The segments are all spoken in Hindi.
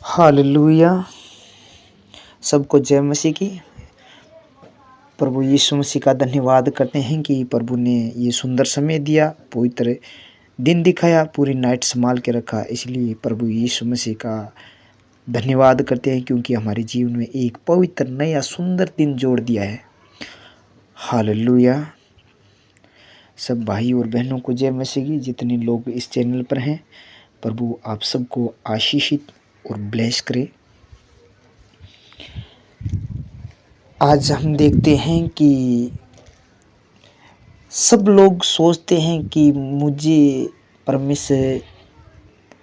हालेलुया। सबको जय मसीह की। प्रभु यीशु मसीह का धन्यवाद करते हैं कि प्रभु ने ये सुंदर समय दिया, पवित्र दिन दिखाया, पूरी नाइट संभाल के रखा। इसलिए प्रभु यीशु मसीह का धन्यवाद करते हैं क्योंकि हमारे जीवन में एक पवित्र नया सुंदर दिन जोड़ दिया है। हालेलुया। सब भाई और बहनों को जय मसीह की। जितने लोग इस चैनल पर हैं, प्रभु आप सबको आशीषित और ब्लेस करे। आज हम देखते हैं कि सब लोग सोचते हैं कि मुझे परमेश्वर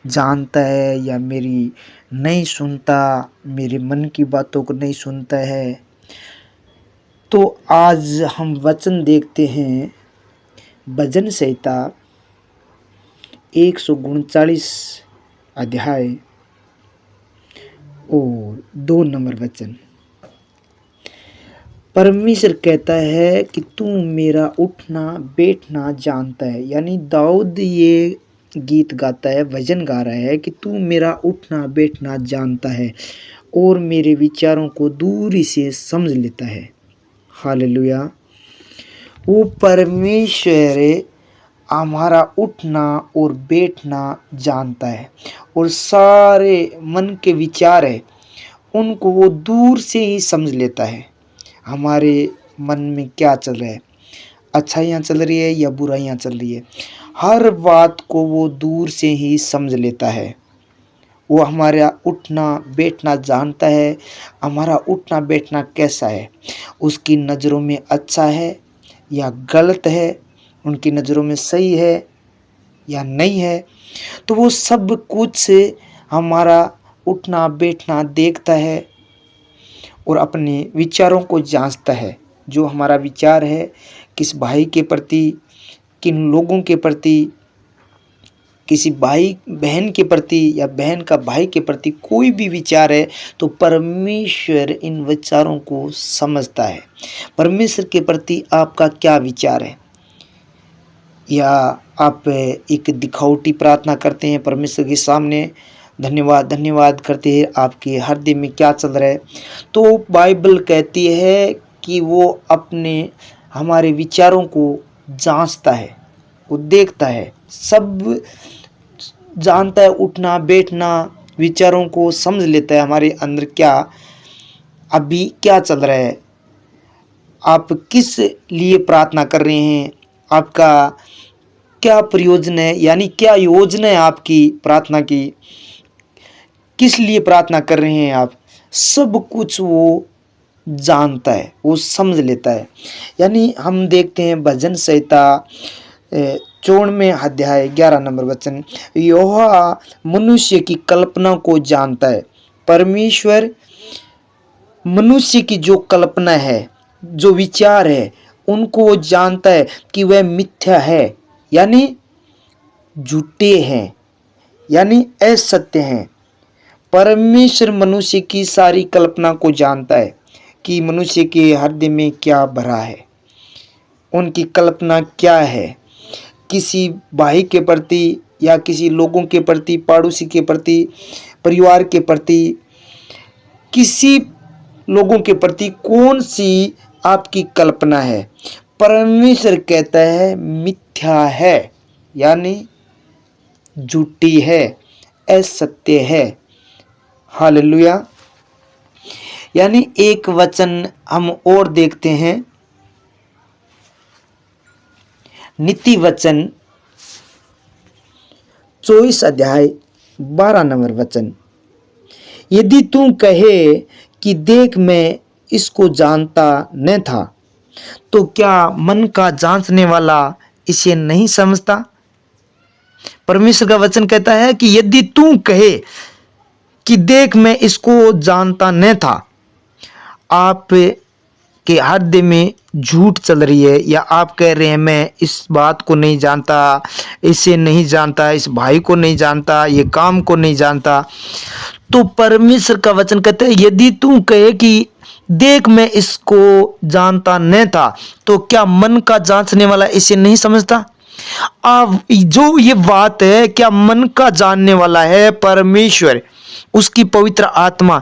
जानता है या मेरी नहीं सुनता, मेरे मन की बातों को नहीं सुनता है। तो आज हम वचन देखते हैं भजन संहिता 139 अध्याय और 2 नंबर वचन। परमेश्वर कहता है कि तू मेरा उठना बैठना जानता है। यानी दाऊद ये गीत गाता है, भजन गा रहा है कि तू मेरा उठना बैठना जानता है और मेरे विचारों को दूरी से समझ लेता है। हालेलुया। वो परमेश्वर हमारा उठना और बैठना जानता है और सारे मन के विचार है उनको वो दूर से ही समझ लेता है। हमारे मन में क्या चल रहा है, अच्छाइयाँ चल रही है या बुराइयाँ चल रही है, हर बात को वो दूर से ही समझ लेता है। वो हमारा उठना बैठना जानता है। हमारा उठना बैठना कैसा है, उसकी नज़रों में अच्छा है या गलत है, उनकी नज़रों में सही है या नहीं है, तो वो सब कुछ हमारा उठना बैठना देखता है और अपने विचारों को जांचता है। जो हमारा विचार है किस भाई के प्रति, किन लोगों के प्रति, किसी भाई बहन के प्रति या बहन का भाई के प्रति कोई भी विचार है, तो परमेश्वर इन विचारों को समझता है। परमेश्वर के प्रति आपका क्या विचार है? या आप एक दिखावटी प्रार्थना करते हैं परमेश्वर के सामने, धन्यवाद धन्यवाद करते हैं, आपके हृदय में क्या चल रहा है? तो बाइबल कहती है कि वो अपने हमारे विचारों को जांचता है, वो देखता है, सब जानता है। उठना बैठना विचारों को समझ लेता है। हमारे अंदर क्या अभी क्या चल रहा है, आप किस लिए प्रार्थना कर रहे हैं, आपका क्या प्रयोजन है, यानी क्या योजना है आपकी प्रार्थना की, किस लिए प्रार्थना कर रहे हैं आप, सब कुछ वो जानता है, वो समझ लेता है। यानी हम देखते हैं भजन संहिता 54 अध्याय 11 नंबर वचन, यहोवा मनुष्य की कल्पना को जानता है। परमेश्वर मनुष्य की जो कल्पना है, जो विचार है, उनको वो जानता है कि वह मिथ्या है, यानी झूठे हैं, यानी असत्य हैं। परमेश्वर मनुष्य की सारी कल्पना को जानता है कि मनुष्य के हृदय में क्या भरा है, उनकी कल्पना क्या है, किसी भाई के प्रति या किसी लोगों के प्रति, पड़ोसी के प्रति, परिवार के प्रति, किसी लोगों के प्रति कौन सी आपकी कल्पना है? परमेश्वर कहता है मिथ्या है, यानी झूठी है, असत्य है। हालेलुया। यानी एक वचन हम और देखते हैं, नीति वचन 24 अध्याय 12 नंबर वचन, यदि तू कहे कि देख मैं इसको जानता न था, तो क्या मन का जांचने वाला इसे नहीं समझता? परमेश्वर का वचन कहता है कि यदि तू कहे कि देख मैं इसको जानता न था, आप के हृदय में झूठ चल रही है, या आप कह रहे हैं मैं इस बात को नहीं जानता, इसे नहीं जानता, इस भाई को नहीं जानता, ये काम को नहीं जानता, तो परमेश्वर का वचन कहता है यदि तू कहे कि देख मैं इसको जानता न था, तो क्या मन का जांचने वाला इसे नहीं समझता? अब जो ये बात है, क्या मन का जानने वाला है परमेश्वर, उसकी पवित्र आत्मा,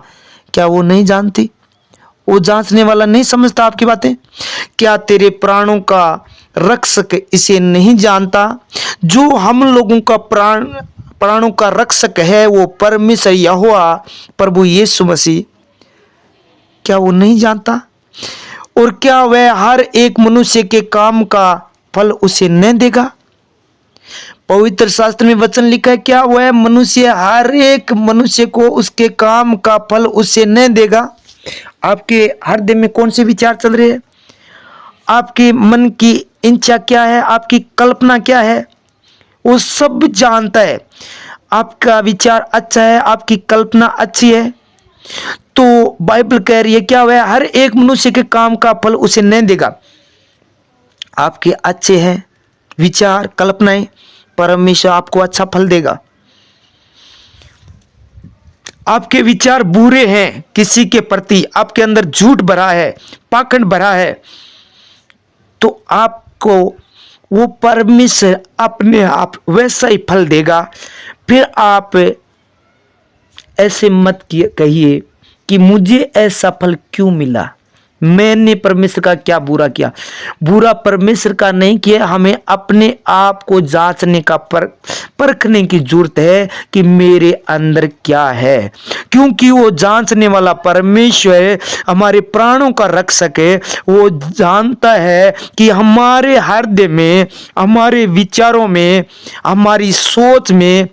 क्या वो नहीं जानती? वो जांचने वाला नहीं समझता आपकी बातें? क्या तेरे प्राणों का रक्षक इसे नहीं जानता? जो हम लोगों का प्राणों का रक्षक है वो परमेश्वर यहोवा प्रभु यीशु मसीह, क्या वो नहीं जानता? और क्या वह हर एक मनुष्य के काम का फल उसे न देगा? पवित्र शास्त्र में वचन लिखा है, क्या वह मनुष्य हर एक मनुष्य को उसके काम का फल उसे न देगा? आपके हृदय में कौन से विचार चल रहे हैं? आपके मन की इच्छा क्या है? आपकी कल्पना क्या है? वो सब जानता है। आपका विचार अच्छा है, आपकी कल्पना अच्छी है, तो बाइबल कह रही है क्या वह हर एक मनुष्य के काम का फल उसे नहीं देगा? आपके अच्छे हैं विचार, कल्पनाएं, परमेश्वर आपको अच्छा फल देगा। आपके विचार बुरे हैं किसी के प्रति, आपके अंदर झूठ भरा है, पाखंड भरा है, तो आपको वो परमेश्वर अपने आप वैसा ही फल देगा। फिर आप ऐसे मत कहिए कि मुझे ऐसा फल क्यों मिला, मैंने परमेश्वर का क्या बुरा किया। बुरा परमेश्वर का नहीं किया, हमें अपने आप को जांचने का परखने की जरूरत है कि मेरे अंदर क्या है, क्योंकि वो जांचने वाला परमेश्वर हमारे प्राणों का रक्षक है। वो जानता है कि हमारे हृदय में, हमारे विचारों में, हमारी सोच में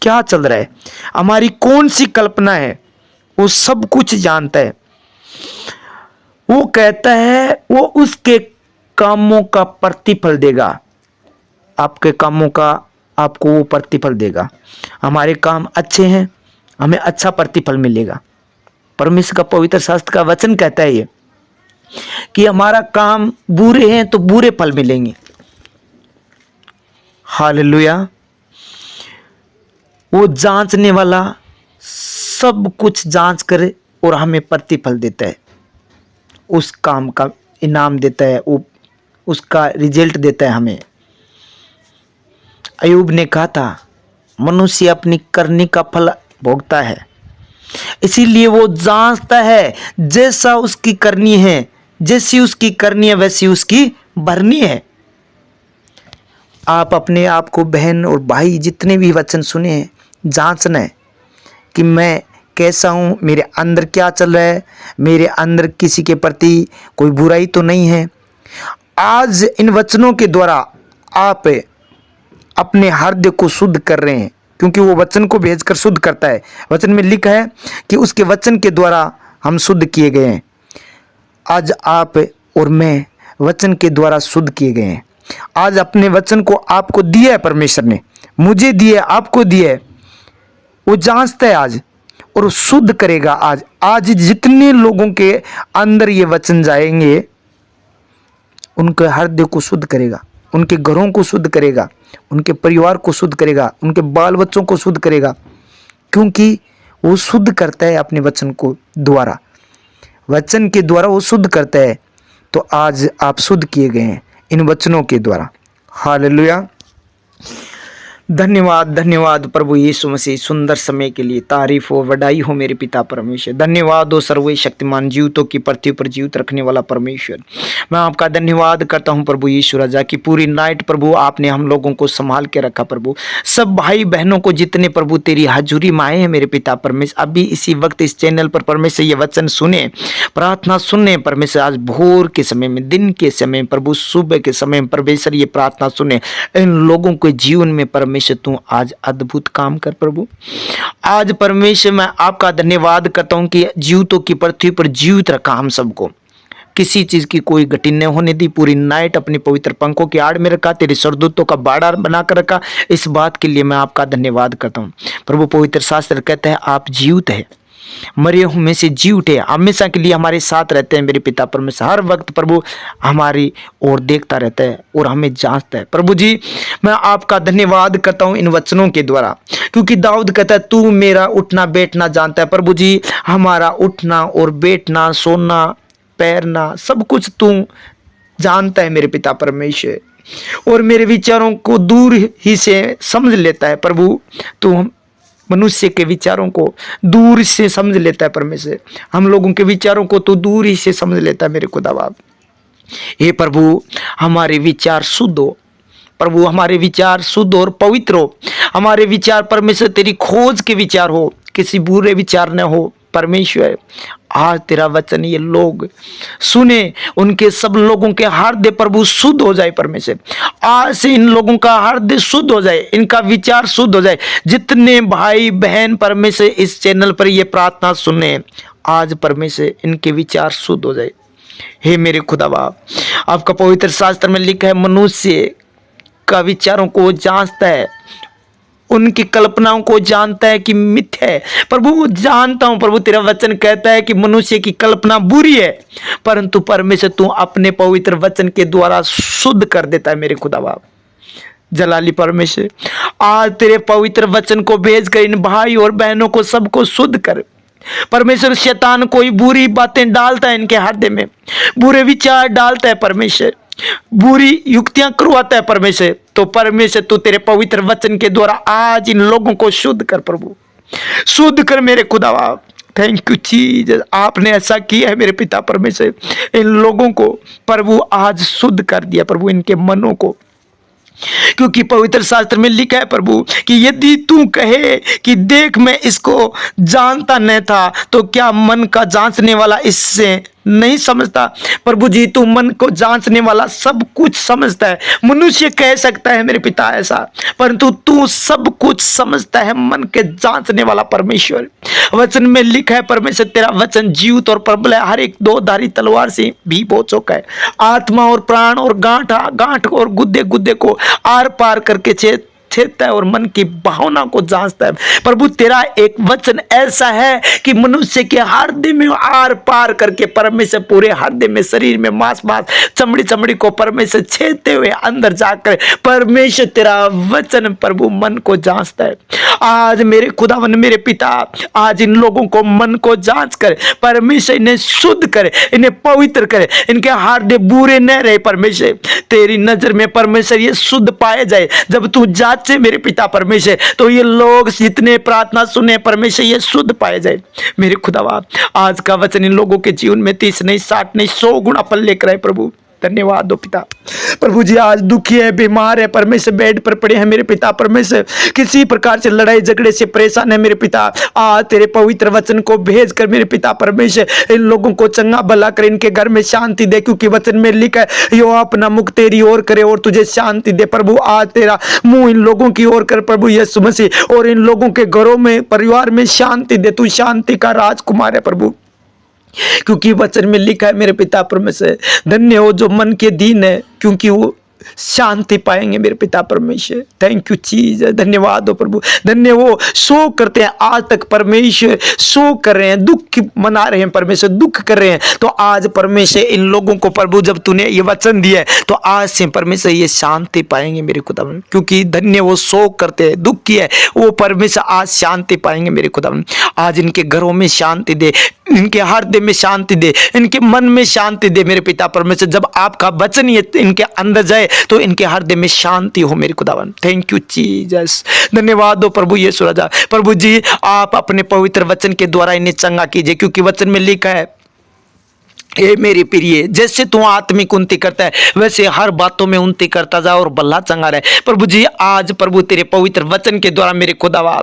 क्या चल रहा है, हमारी कौन सी कल्पना है, वो सब कुछ जानता है। वो कहता है वो उसके कामों का प्रतिफल देगा, आपके कामों का आपको वो प्रतिफल देगा। हमारे काम अच्छे हैं, हमें अच्छा प्रतिफल मिलेगा। परमेश्वर का पवित्र शास्त्र का वचन कहता है ये कि हमारा काम बुरे हैं तो बुरे फल मिलेंगे। हालेलुया। वो जांचने वाला सब कुछ जांच करे और हमें प्रतिफल देता है, उस काम का इनाम देता है, वो उसका रिजल्ट देता है हमें। अय्यूब ने कहा था मनुष्य अपनी करनी का फल भोगता है, इसीलिए वो जांचता है जैसा उसकी करनी है, जैसी उसकी करनी है वैसी उसकी भरनी है। आप अपने आप को बहन और भाई जितने भी वचन सुने हैं जांचना है कि मैं कैसा हूँ, मेरे अंदर क्या चल रहा है, मेरे अंदर किसी के प्रति कोई बुराई तो नहीं है। आज इन वचनों के द्वारा आप अपने हृदय को शुद्ध कर रहे हैं, क्योंकि वो वचन को भेजकर शुद्ध करता है। वचन में लिखा है कि उसके वचन के द्वारा हम शुद्ध किए गए हैं। आज आप और मैं वचन के द्वारा शुद्ध किए गए हैं। आज अपने वचन को आपको दिया है परमेश्वर ने, मुझे दिया है, आपको दिया है। वो जांचता है आज और शुद्ध करेगा। आज जितने लोगों के अंदर ये वचन जाएंगे उनके हृदय को शुद्ध करेगा, उनके घरों को शुद्ध करेगा, उनके परिवार को शुद्ध करेगा, उनके बाल बच्चों को शुद्ध करेगा, क्योंकि वो शुद्ध करता है अपने वचन को द्वारा, वचन के द्वारा वो शुद्ध करता है। तो आज आप शुद्ध किए गए हैं इन वचनों के द्वारा। हालेलुया। धन्यवाद धन्यवाद प्रभु यीशु मसीह, सुंदर समय के लिए तारीफ हो, वडाई हो मेरे पिता परमेश्वर। धन्यवाद हो सर्वशक्तिमान, जीवितों की पृथ्वी पर जीवित रखने वाला परमेश्वर। मैं आपका धन्यवाद करता हूं प्रभु यीशु राजा की पूरी नाइट प्रभु आपने हम लोगों को संभाल के रखा प्रभु। सब भाई बहनों को जितने प्रभु तेरी हाजुरी में आए हैं मेरे पिता परमेश्वर, अभी इसी वक्त इस चैनल पर परमेश्वर ये वचन सुने, प्रार्थना सुने परमेश्वर। आज भोर के समय में, दिन के समय में प्रभु, सुबह के समय में परमेश्वर ये प्रार्थना सुने। इन लोगों के जीवन में परमेश्वर तू आज अद्भुत काम कर प्रभु। आज परमेश्वर मैं आपका धन्यवाद करता हूं कि जीवितों की पृथ्वी पर जीवित रखा हम सबको, किसी चीज की कोई घटी न होने दी। पूरी नाइट अपने पवित्र पंखों की आड़ में रखा, तेरे सरदूतों का बाड़ा बनाकर रखा। इस बात के लिए मैं आपका धन्यवाद करता हूं प्रभु। पवित्र शास्त्र कहता है आप जीवित है, मरे हुए में से जी उठे, हमेशा के लिए हमारे साथ रहते हैं मेरे पिता परमेश्वर। हर वक्त प्रभु हमारी ओर देखता रहता है और हमें जांचता है प्रभु जी। मैं आपका धन्यवाद करता हूं इन वचनों के द्वारा, क्योंकि दाऊद कहता है तू मेरा उठना बैठना जानता है प्रभु जी। हमारा उठना और बैठना, सोना, पैरना, सब कुछ तू जानता है मेरे पिता परमेश्वर, और मेरे विचारों को दूर ही से समझ लेता है प्रभु। तू मनुष्य के विचारों को दूर से समझ लेता है परमेश्वर। हम लोगों के विचारों को तो दूर ही से समझ लेता है मेरे खुदा बाप। हे प्रभु, हमारे विचार शुद्ध हो प्रभु, हमारे विचार शुद्ध और पवित्र हो। हमारे विचार परमेश्वर तेरी खोज के विचार हो, किसी बुरे विचार न हो परमेश्वर। आज तेरा वचन ये लोग सुने, उनके सब लोगों के हृदय प्रभु शुद्ध हो जाए परमेश्वर। आज से इन लोगों का हृदय शुद्ध हो जाए, इनका विचार शुद्ध हो जाए। जितने भाई बहन परमेश्वर इस चैनल पर ये प्रार्थना सुने, आज परमेश्वर इनके विचार शुद्ध हो जाए। हे मेरे खुदा बाप, आपका पवित्र शास्त्र में लिखा है मनुष्य का विचारों को जांचता है, उनकी कल्पनाओं को जानता है कि मिथ्या है। प्रभु जानता हूं प्रभु, तेरा वचन कहता है कि मनुष्य की कल्पना बुरी है, परंतु परमेश्वर तू अपने पवित्र वचन के द्वारा शुद्ध कर देता है मेरे खुदा बाप। जलाली परमेश्वर, आज तेरे पवित्र वचन को भेज कर इन भाई और बहनों को सबको शुद्ध कर परमेश्वर। शैतान कोई बुरी बातें डालता है इनके हृदय में, बुरे विचार डालता है परमेश्वर, बुरी युक्तियां करवाता है परमेश्वर। तो परमेश्वर तू तेरे पवित्र वचन के द्वारा आज इन लोगों को शुद्ध कर प्रभु, शुद्ध कर मेरे खुदा बाप। थैंक यू जीसस, आपने ऐसा किया है मेरे पिता परमेश्वर। इन लोगों को प्रभु आज शुद्ध कर दिया प्रभु, इनके मनों को, क्योंकि पवित्र शास्त्र में लिखा है प्रभु कि यदि तू कहे कि देख मैं इसको जानता नहीं था, तो क्या मन का जांचने वाला इससे नहीं समझता। प्रभु जी, तू मन को जांचने वाला सब कुछ समझता है। मनुष्य कह सकता है मेरे पिता ऐसा, परंतु तू सब कुछ समझता है, मन के जांचने वाला परमेश्वर। वचन में लिखा है परमेश्वर तेरा वचन जीवित और प्रबल है, हर एक दो धारी तलवार से भी बहुत चौका है, आत्मा और प्राण और गांठ और गुद्दे गुद्दे को आर पार करके छेदता है और मन की भावना को जांचता है। प्रभु तेरा एक वचन ऐसा है कि मनुष्य के हृदय में आर पार करके परमेश्वर पूरे हृदय में, शरीर में, मांस चमड़ी चमड़ी को परमेश्वर छेदते हुए अंदर जाकर परमेश्वर तेरा वचन प्रभु मन को जांचता है। आज मेरे खुदावन मेरे पिता, आज इन लोगों को मन को जांच कर परमेश्वर इन्हें शुद्ध करे, इन्हें पवित्र करे, इनके हृदय बुरे न रहे परमेश्वर। तेरी नजर में परमेश्वर ये शुद्ध पाए जाए। जब तू जांचे मेरे पिता परमेश्वर, तो ये लोग जितने प्रार्थना सुने परमेश्वर ये शुद्ध पाए जाए मेरे खुदा बाप। आज का वचन इन लोगों के जीवन में 30 नहीं 60 नहीं 100 गुना फल लेकर आए प्रभु। धन्यवाद दो पिता। प्रभु जी आज दुखी है, बीमार है परमेश्वर, बेड पर पड़े हैं मेरे पिता परमेश्वर, किसी प्रकार से लड़ाई झगड़े से परेशान है मेरे पिता। आज तेरे पवित्र वचन को भेज कर मेरे पिता परमेश्वर इन लोगों को चंगा भला कर, इनके घर में शांति दे, क्योंकि वचन में लिखा है यो अपना मुख तेरी ओर करे और तुझे शांति दे। प्रभु आज तेरा मुंह इन लोगों की ओर कर प्रभु यीशु मसीह, और इन लोगों के घरों में परिवार में शांति दे। तू शांति का राजकुमार है प्रभु, क्योंकि वचन में लिखा है मेरे पिता परमेश्वर, धन्य हो जो मन के दीन है, क्योंकि वो शांति पाएंगे मेरे पिता परमेश्वर। थैंक यू चीज, धन्यवाद हो प्रभु। धन्य वो शोक करते हैं, आज तक परमेश्वर शोक कर रहे हैं, दुख मना रहे हैं परमेश्वर, दुख कर रहे हैं। तो आज परमेश्वर इन लोगों को प्रभु जब तूने ये वचन दिया है, तो आज से परमेश्वर ये शांति पाएंगे मेरे खुदा, क्योंकि धन्य वो शोक करते हैं, दुख किया है, वो परमेश्वर आज शांति पाएंगे मेरे खुदा। आज इनके घरों में शांति दे, इनके हृदय में शांति दे, इनके मन में शांति दे मेरे पिता परमेश्वर। जब आपका वचन ये इनके अंदर जाए तो इनके हृदय में शांति हो मेरे खुदावन। थैंक यू जीसस, धन्यवाद हो प्रभु यीशु राजा। प्रभु जी आप अपने पवित्र वचन के द्वारा इन्हें चंगा कीजिए, क्योंकि वचन में लिखा है ए मेरे प्रिय, जैसे तू आत्मिक उन्नति करता है वैसे हर बातों में उन्नति करता जा और भला चंगा रहे। प्रभु जी आज प्रभु तेरे पवित्र वचन के द्वारा मेरे खुदावा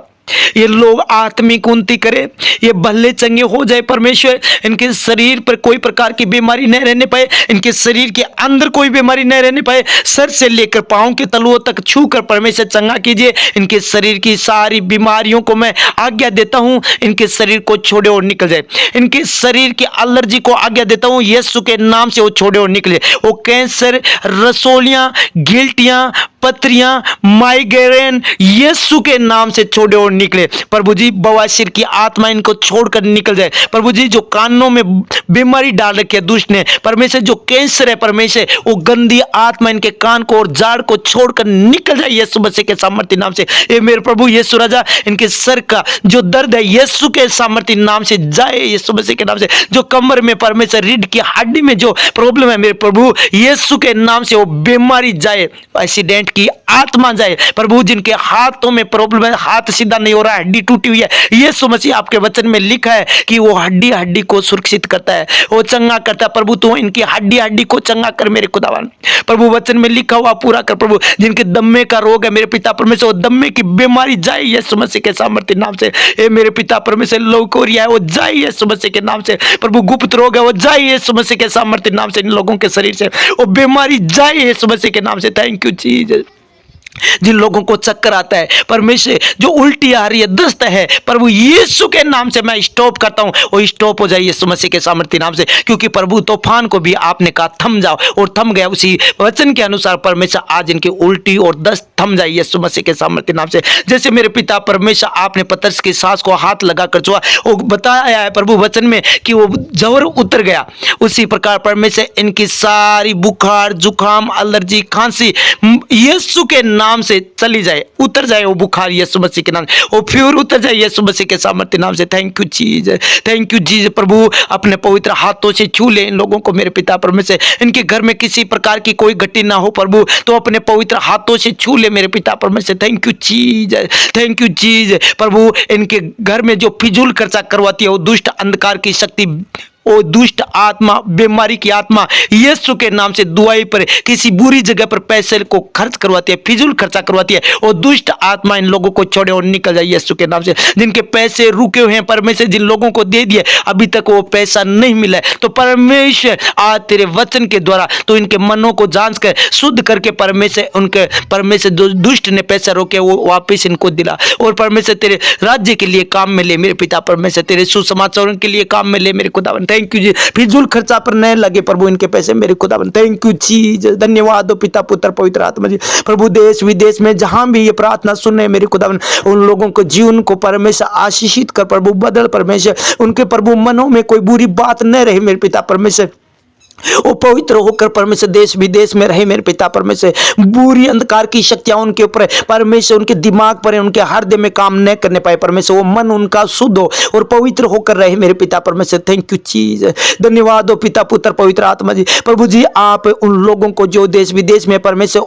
ये लोग आत्मिक उन्नति करे, ये भले चंगे हो जाए परमेश्वर। इनके शरीर पर कोई प्रकार की बीमारी न रहने पाए, इनके शरीर के अंदर कोई बीमारी न रहने पाए, सर से लेकर पांव के तलुओं तक छू कर परमेश्वर चंगा कीजिए। इनके शरीर की सारी बीमारियों को मैं आज्ञा देता हूं, इनके शरीर को छोड़े और निकल जाए। इनके शरीर की एलर्जी को आज्ञा देता हूं, यीशु के नाम से वो छोड़े और निकले। वो कैंसर, रसोलियां, गिल्टियां, पथरियां, माइग्रेन यीशु के नाम से छोड़े और निकले। प्रभु जी बवासीर की आत्मा इनको छोड़कर निकल जाए। प्रभु जी जो कानों में बीमारी डाल रखी है दुष्ट ने परमेश्वर, जो कैंसर है परमेश्वर, वो गंदी आत्मा इनके कान को और जाड़ को छोड़कर निकल जाए यीशु मसीह के सामर्थ्य नाम से। ये मेरे प्रभु यीशु राजा, इनके सर का जो दर्द है यीशु के सामर्थ्य नाम से जाए, यीशु मसीह के नाम से। जो कमर में परमेश्वर रीढ़ की हड्डी में जो प्रॉब्लम है मेरे प्रभु यीशु के नाम से वो बीमारी जाए, एक्सीडेंट की आत्मा जाए। प्रभु जिनके हाथों में प्रॉब्लम है, हाथ सीधा नहीं हो रहा है, हड्डी टूटी हुई है, यीशु मसीह आपके वचन में लिखा है कि वो हड्डी हड्डी को सुरक्षित करता है, वो चंगा करता है। प्रभु तो इनकी हड्डी हड्डी को चंगा कर मेरे खुदावन। प्रभु वचन में लिखा हुआ पूरा कर प्रभु, जिनके दम्मे का रोग है मेरे पिता परमेश्वर, वो दम्मे की बीमारी जाए यीशु मसीह के सामर्थ्य नाम से। ए मेरे पिता परमेश्वर, लौकोरिया है वो जाए यीशु मसीह के नाम से। प्रभु गुप्त रोग है वो जाए यीशु मसीह के सामर्थ्य नाम से। इन लोगों के शरीर से वो बीमारी जाए यीशु मसीह के नाम से। Thank you Jesus. जिन लोगों को चक्कर आता है परमेश्वर, जो उल्टी आ रही है, दस्त है, प्रभु यीशु के नाम से मैं स्टॉप करता हूं, वो स्टॉप हो जाए यीशु मसीह के सामर्थ्य नाम से। क्योंकि प्रभु तूफान को भी आपने कहा थम जाओ, और थम गया। उसी वचन के अनुसार परमेश्वर आज इनकी उल्टी और दस्त थम जाए यीशु मसीह के सामर्थ्य नाम से। जैसे मेरे पिता परमेश्वर आपने पतरस की सांस को हाथ लगाकर छुआ, वो बताया है प्रभु वचन में कि वो जवर उतर गया, उसी प्रकार परमेश्वर इनकी सारी बुखार, जुकाम, एलर्जी, खांसी यीशु के नाम से चली जाए, उतर जाए वो बुखार यीशु मसीह के नाम से, वो फीवर उतर जाए यीशु मसीह के सामर्थ्य नाम से। Thank you Jesus, thank you Jesus. प्रभु अपने पवित्र हाथों से छू ले इन लोगों को मेरे पिता परमेश्वर। इनके घर में किसी प्रकार की कोई गति ना हो प्रभु, तो अपने पवित्र हाथों से छू ले मेरे पिता परमेश्वर। Thank you Jesus, thank you Jesus. प्रभु इनके घर में जो फिजूल खर्चा करवाती है वो दुष्ट अंधकार की शक्ति, वो दुष्ट आत्मा, बीमारी की आत्मा यीशु के नाम से दुआई पर, किसी बुरी जगह पर पैसे को खर्च करवाती है, फिजूल खर्चा करवाती है, वो दुष्ट आत्मा इन लोगों को छोड़े और निकल जाए यीशु के नाम से। जिनके पैसे रुके हुए हैं परमेश्वर, जिन लोगों को दे दिए अभी तक वो पैसा नहीं मिला है, तो परमेश्वर आज तेरे वचन के द्वारा तो इनके मनों को जांच कर शुद्ध करके परमेश्वर, उनके परमेश्वर जो दुष्ट ने पैसा रोके वो वापिस इनको दिला, और परमेश्वर तेरे राज्य के लिए काम में ले मेरे पिता परमेश्वर, तेरे सुसमाचारों के लिए काम में ले मेरे खुदावन। थैंक यू जी, फिजूल खर्चा पर न लगे प्रभु इनके पैसे मेरे खुदावन। थैंक यू जी, धन्यवाद हो पिता पुत्र पवित्र आत्मा जी। प्रभु देश विदेश में जहां भी ये प्रार्थना सुन रहे मेरे खुदावन, उन लोगों को जीवन को परमेश्वर आशीषित कर प्रभु, बदल परमेश्वर, उनके प्रभु मनों में कोई बुरी बात न रहे मेरे पिता परमेश्वर, वो पवित्र होकर परमेश्वर देश विदेश में रहे मेरे पिता परमेश्वर। बुरी अंधकार की शक्तियां उनके ऊपर परमेश्वर, उनके दिमाग पर, उनके हृदय में काम न करने पाए परमेश्वर, वो मन उनका शुद्ध हो और पवित्र होकर रहे मेरे पिता परमेश्वर। थैंक यू जीसस, धन्यवाद हो पिता पुत्र पवित्र आत्मा जी। प्रभु जी आप उन लोगों को जो देश विदेश में परमेश्वर,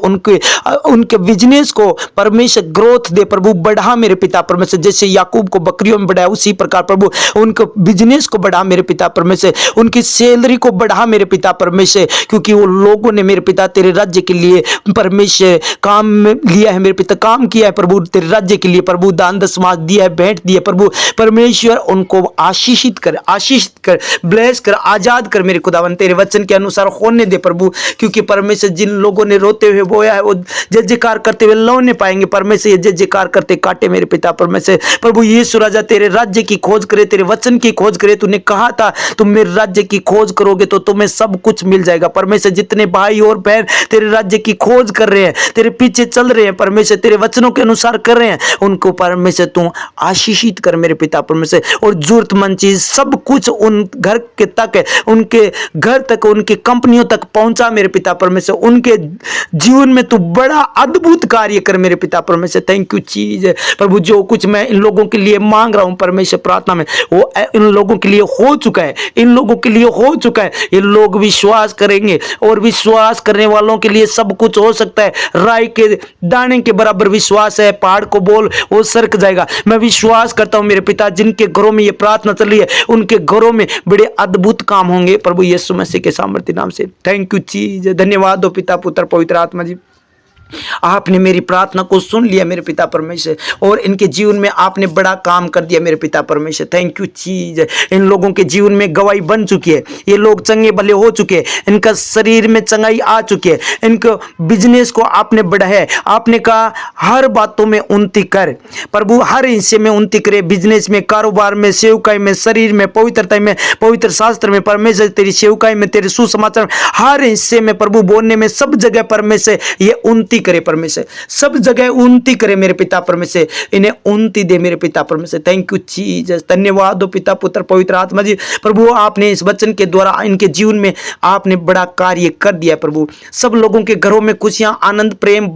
उनके बिजनेस को परमेश्वर ग्रोथ दे प्रभु, बढ़ा मेरे पिता परमेश्वर। जैसे याकूब को बकरियों में बढ़ाया उसी प्रकार प्रभु उनके बिजनेस को बढ़ा मेरे पिता परमेश्वर, उनकी सैलरी को बढ़ा मेरे पिता परमेश्वर, क्योंकि वो लोगों ने मेरे पिता तेरे राज्य के लिए परमेश्वर काम में लिया है मेरे पिता, काम किया है प्रभु तेरे राज्य के लिए प्रभु, दान दशमांश दिया है, भेंट दिया प्रभु परमेश्वर। उनको आशीषित कर, ब्लेस कर, आजाद कर मेरे खुदावन, तेरे वचन के अनुसार होने दे प्रभु। क्योंकि परमेश्वर जिन लोगों ने रोते हुए बोया है वो जय जयकार करते हुए लौने पाएंगे परमेश्वर, ये जय जयकार करते काटे मेरे पिता परमेश्वर। प्रभु यीशु राजा तेरे राज्य की खोज करे, तेरे वचन की खोज करे। तूने कहा था तुम मेरे राज्य की खोज करोगे तो तुम्हें सब कुछ मिल जाएगा परमेश्वर। जितने भाई और बहन तेरे राज्य की खोज कर रहे हैं, तेरे पीछे चल रहे हैं परमेश्वर, तेरे वचनों के अनुसार कर रहे हैं, उनको परमेश्वर तू आशीषित कर मेरे पिता परमेश्वर। और जरूरतमंद चीज सब कुछ उन घर के तक, उनके घर तक, उनकी कंपनियों तक पहुंचा मेरे पिता परमेश्वर। उनके जीवन में तू बड़ा अद्भुत कार्य कर मेरे पिता परमेश्वर। थैंक यू चीज प्रभु, जो कुछ मैं इन लोगों के लिए मांग रहा हूं परमेश्वर प्रार्थना में, वो इन लोगों के लिए हो चुका है, इन लोगों के लिए हो चुका है। ये लोग विश्वास करेंगे और विश्वास करने वालों के लिए सब कुछ हो सकता है। राई के दाने के बराबर विश्वास है, पहाड़ को बोल वो सरक जाएगा। मैं विश्वास करता हूं मेरे पिता, जिनके घरों में ये प्रार्थना चल रही है उनके घरों में बड़े अद्भुत काम होंगे प्रभु यीशु मसीह के सामर्थ्य नाम से। थैंक यू चीज, धन्यवाद हो पिता पुत्र पवित्र आत्मा जी। आपने मेरी प्रार्थना को सुन लिया मेरे पिता परमेश्वर, और इनके जीवन में आपने बड़ा काम कर दिया मेरे पिता परमेश्वर। थैंक यू चीज, इन लोगों के जीवन में गवाही बन चुकी है, ये लोग चंगे भले हो चुके हैं, इनका शरीर में चंगाई आ चुकी है, इनको बिजनेस को आपने बढ़ाया है। आपने कहा हर बातों में उन्नति कर प्रभु, हर हिस्से में उन्नति करे, बिजनेस में, कारोबार में, सेवकाई में, शरीर में, पवित्रता में, पवित्र शास्त्र में परमेश्वर, तेरी सेवकाई में, तेरे सुसमाचार हर हिस्से में प्रभु, बोलने में, सब जगह परमेश्वर ये उन्नति करे परमेश्वर, सब जगह उन्नति करे मेरे पिता परमेश्वर, इन्हें उन्नति दे मेरे पिता परमेश्वर। थैंक यू जीसस, धन्यवाद हो पिता पुत्र पवित्र आत्मा जी। प्रभु आपने इस वचन के द्वारा इनके जीवन में आपने बड़ा कार्य कर दिया प्रभु। सब लोगों के घरों में खुशियां, आनंद, प्रेम